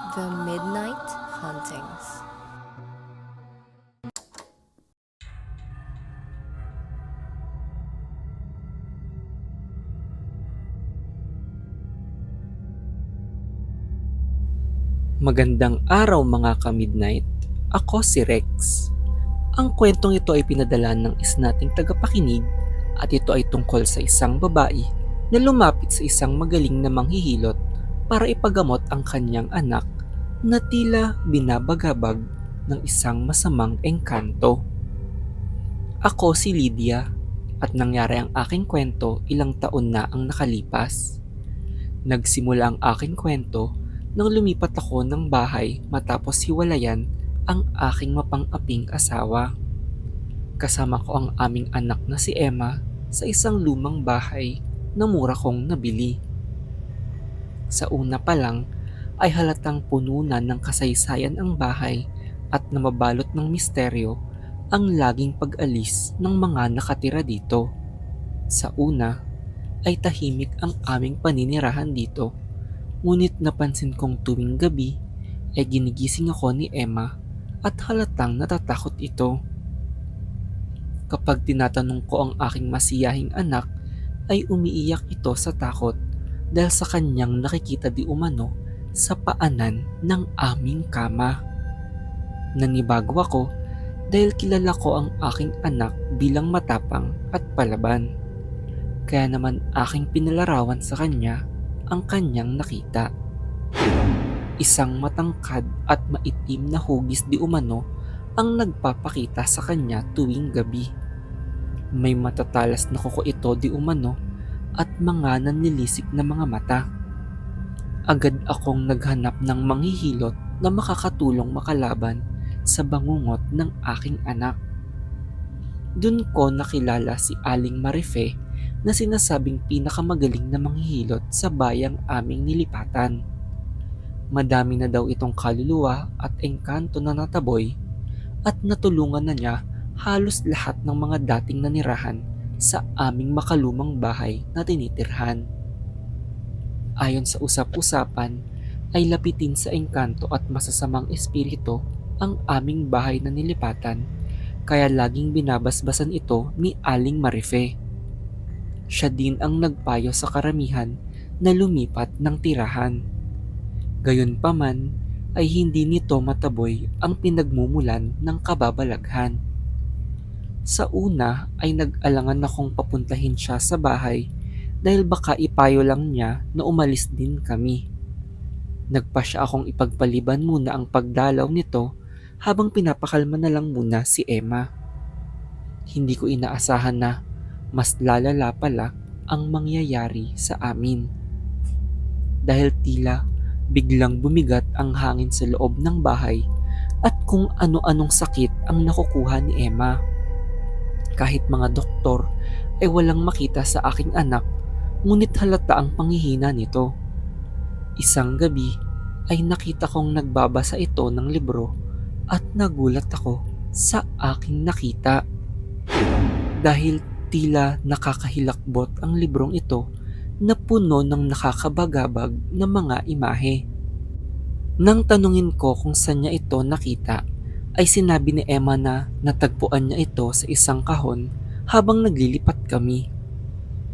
The Midnight Hauntings. Magandang araw mga ka-midnight. Ako si Rex. Ang kwentong ito ay pinadala ng isa nating tagapakinig at ito ay tungkol sa isang babae na lumapit sa isang magaling na manghihilot para ipagamot ang kanyang anak na tila binabagabag ng isang masamang engkanto. Ako si Lydia at nangyari ang aking kwento ilang taon na ang nakalipas. Nagsimula ang aking kwento nang lumipat ako ng bahay matapos hiwalayan ang aking mapang-aping asawa. Kasama ko ang aming anak na si Emma sa isang lumang bahay na mura kong nabili. Sa una pa lang ay halatang puno na ng kasaysayan ang bahay at namabalot ng misteryo ang laging pag-alis ng mga nakatira dito. Sa una ay tahimik ang aming paninirahan dito. Ngunit napansin kong tuwing gabi ay ginigising ako ni Emma at halatang natatakot ito. Kapag tinatanong ko ang aking masiyahing anak ay umiiyak ito sa takot dahil sa kanyang nakikita di umano sa paanan ng aming kama. Nanibago ako dahil kilala ko ang aking anak bilang matapang at palaban. Kaya naman aking pinalarawan sa kanya ang kanyang nakita. Isang matangkad at maitim na hugis di umano ang nagpapakita sa kanya tuwing gabi. May matatalas na kuko ito di umano at mga nanlilisik na mga mata. Agad akong naghanap ng manghihilot na makakatulong makalaban sa bangungot ng aking anak. Dun ko nakilala si Aling Marife na sinasabing pinakamagaling na manghihilot sa bayang aming nilipatan. Madami na daw itong kaluluwa at engkanto na nataboy at natulungan na niya halos lahat ng mga dating nanirahan sa aming makalumang bahay na tinitirhan. Ayon sa usap-usapan ay lapitin sa engkanto at masasamang espiritu ang aming bahay na nilipatan kaya laging binabasbasan ito ni Aling Marife. Siya din ang nagpayo sa karamihan na lumipat ng tirahan. Gayunpaman ay hindi nito mataboy ang pinagmumulan ng kababalaghan. Sa una ay nag-alangan akong papuntahin siya sa bahay dahil baka ipayo lang niya na umalis din kami. Nagpasya akong ipagpaliban muna ang pagdalaw nito habang pinapakalma na lang muna si Emma. Hindi ko inaasahan na mas lalala pala ang mangyayari sa amin. Dahil tila biglang bumigat ang hangin sa loob ng bahay at kung ano-anong sakit ang nakukuha ni Emma. Kahit mga doktor ay walang makita sa aking anak, ngunit halata ang panghihina nito. Isang gabi ay nakita kong nagbabasa ito ng libro at nagulat ako sa aking nakita. Dahil tila nakakahilakbot ang librong ito na puno ng nakakabagabag na mga imahe. Nang tanungin ko kung saan niya ito nakita, ay sinabi ni Emma na natagpuan niya ito sa isang kahon habang naglilipat kami.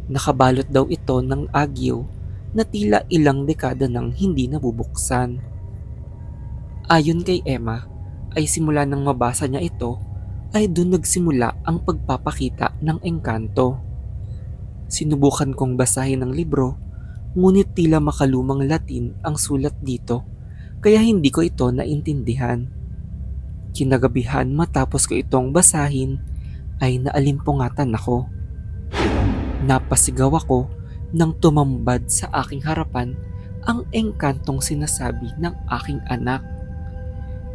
Nakabalot daw ito ng agyo na tila ilang dekada nang hindi nabubuksan. Ayon kay Emma, ay simula nang mabasa niya ito, ay doon nagsimula ang pagpapakita ng engkanto. Sinubukan kong basahin ang libro, ngunit tila makalumang Latin ang sulat dito, kaya hindi ko ito naintindihan. Kinagabihan matapos ko itong basahin, ay naalimpungatan ako. Napasigaw ako nang tumambad sa aking harapan ang engkantong sinasabi ng aking anak.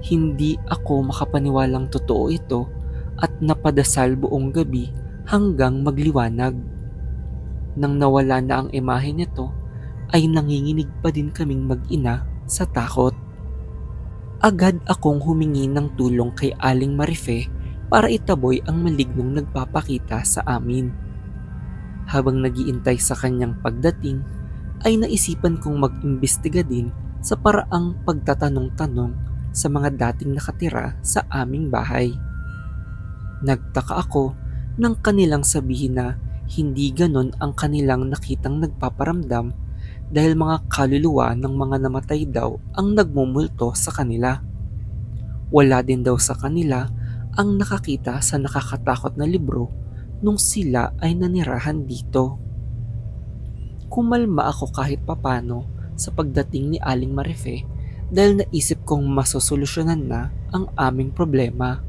Hindi ako makapaniwalang totoo ito at napadasal buong gabi hanggang magliwanag. Nang nawala na ang imahe nito, ay nanginginig pa din kaming mag-ina sa takot. Agad akong humingi ng tulong kay Aling Marife para itaboy ang malignong nagpapakita sa amin. Habang nagiintay sa kanyang pagdating, ay naisipan kong mag-imbestiga din sa paraang pagtatanong-tanong sa mga dating nakatira sa aming bahay. Nagtaka ako nang kanilang sabihin na hindi ganon ang kanilang nakitang nagpaparamdam dahil mga kaluluwa ng mga namatay daw ang nagmumulto sa kanila. Wala din daw sa kanila ang nakakita sa nakakatakot na libro nung sila ay nanirahan dito. Kumalma ako kahit papano sa pagdating ni Aling Marife dahil naisip kong masosolusyonan na ang aming problema.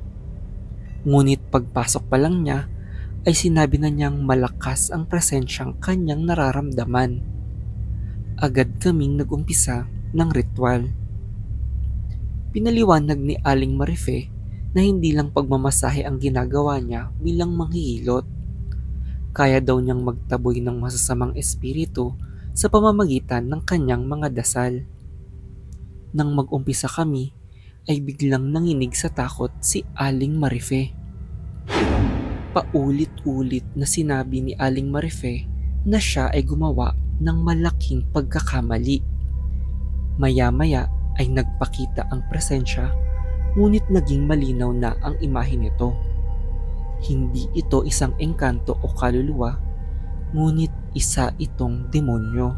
Ngunit pagpasok pa lang niya ay sinabi na niyang malakas ang presensyang kanyang nararamdaman. Agad kaming nagumpisa ng ritual. Pinaliwanag ni Aling Marife na hindi lang pagmamasahe ang ginagawa niya bilang manghihilot. Kaya daw niyang magtaboy ng masasamang espiritu sa pamamagitan ng kanyang mga dasal. Nang mag-umpisa kami, ay biglang nanginig sa takot si Aling Marife. Paulit-ulit na sinabi ni Aling Marife na siya ay gumawa ng malaking pagkakamali. Maya-maya ay nagpakita ang presensya, ngunit naging malinaw na ang imahe nito. Hindi ito isang engkanto o kaluluwa, ngunit isa itong demonyo.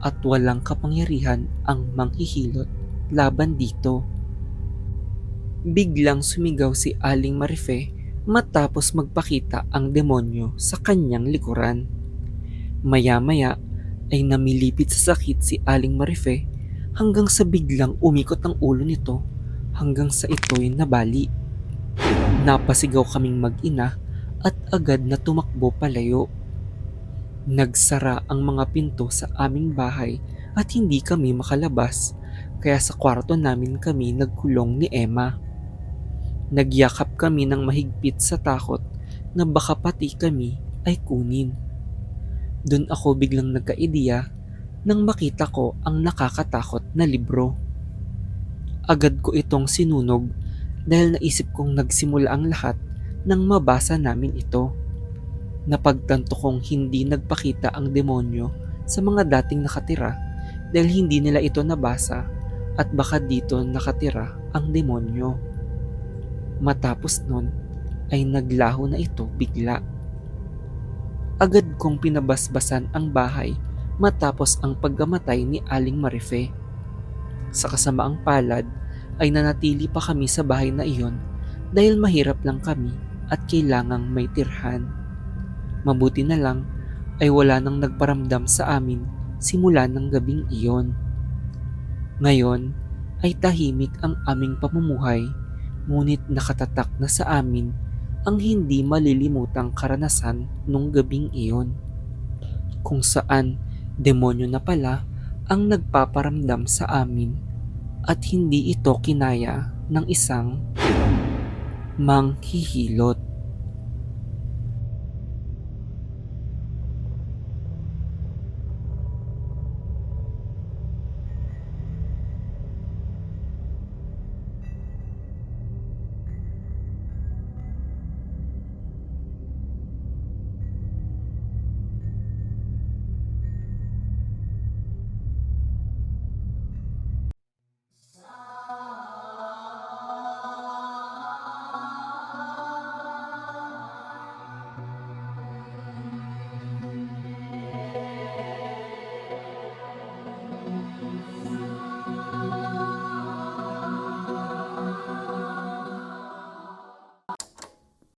At walang kapangyarihan ang manghihilot laban dito. Biglang sumigaw si Aling Marife matapos magpakita ang demonyo sa kanyang likuran. Maya-maya ay namilipit sa sakit si Aling Marife hanggang sa biglang umikot ang ulo nito hanggang sa ito'y nabali. Napasigaw kaming mag-ina at agad na tumakbo palayo. Nagsara ang mga pinto sa aming bahay at hindi kami makalabas, kaya sa kwarto namin kami nagkulong ni Emma. Nagyakap kami ng mahigpit sa takot na baka pati kami ay kunin. Doon ako biglang nagka-ideya nang makita ko ang nakakatakot na libro. Agad ko itong sinunog dahil naisip kong nagsimula ang lahat nang mabasa namin ito. Napagtanto kong hindi nagpakita ang demonyo sa mga dating nakatira dahil hindi nila ito nabasa at baka dito nakatira ang demonyo. Matapos nun ay naglaho na ito bigla. Agad kong pinabasbasan ang bahay matapos ang pagkamatay ni Aling Marife. Sa kasamaang palad ay nanatili pa kami sa bahay na iyon dahil mahirap lang kami at kailangang may tirhan. Mabuti na lang ay wala nang nagparamdam sa amin simula ng gabing iyon. Ngayon ay tahimik ang aming pamumuhay, ngunit nakatatak na sa amin ang hindi malilimutang karanasan nung gabing iyon, kung saan demonyo na pala ang nagpaparamdam sa amin at hindi ito kinaya ng isang manghihilot.